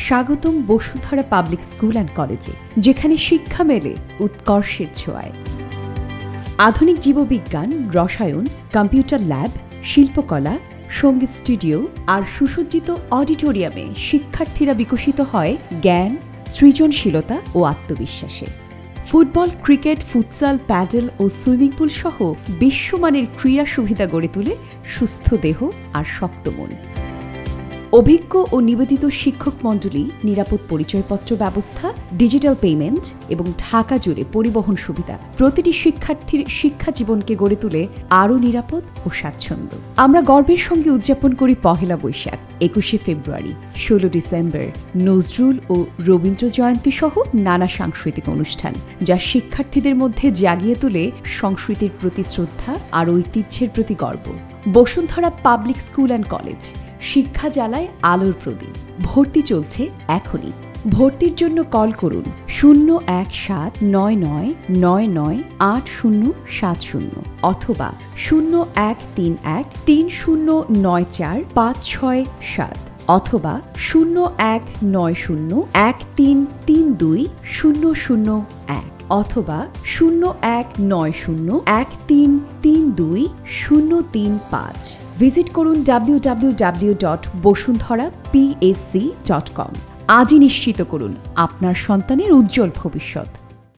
স্বাগতম Bashundhara public school and কলেজে, যেখানে শিক্ষা মেলে উৎকর্ষের ছোঁয়ায়। আধুনিক জীববিজ্ঞান, রসায়ন, কম্পিউটার ল্যাব, শিল্পকলা, সঙ্গীত স্টুডিও আর সুসজ্জিত অডিটোরিয়ামে শিক্ষার্থীরা বিকশিত হয় জ্ঞান, সৃজনশীলতা ও আত্মবিশ্বাসে। ফুটবল, ক্রিকেট, ফুটসাল, প্যাডেল ও সুইমিং পুল সহ বিশ্বমানের ক্রীড়া সুবিধা গড়ে তোলে সুস্থ দেহ আর শক্ত মন। অভিজ্ঞ ও নিবেদিত শিক্ষক মণ্ডলী, নিরাপদ পরিচয়পত্র ব্যবস্থা, ডিজিটাল পেমেন্ট এবং ঢাকা জুড়ে পরিবহন সুবিধা প্রতিটি শিক্ষার্থীর শিক্ষা জীবনকে গড়ে তোলে আরও নিরাপদ ও স্বাচ্ছন্দ্য। আমরা গর্বের সঙ্গে উদযাপন করি পহেলা বৈশাখ, 21শে ফেব্রুয়ারি, 16 ডিসেম্বর, নজরুল ও রবীন্দ্র জয়ন্তী সহ নানা সাংস্কৃতিক অনুষ্ঠান, যা শিক্ষার্থীদের মধ্যে জাগিয়ে তোলে সংস্কৃতির প্রতি শ্রদ্ধা আর ঐতিহ্যের প্রতি গর্ব। Bashundhara public school and college, শিক্ষা জ্বালায় আলোর প্রদীপ। ভর্তি চলছে এখনই। ভর্তির জন্য কল করুন 01399998070 অথবা 0131309456 অথবা 019013320001 অথবা 019013320035। ভিজিট করুন www.bosunthorapsc.com। আজই নিশ্চিত করুন আপনার সন্তানের উজ্জ্বল ভবিষ্যৎ।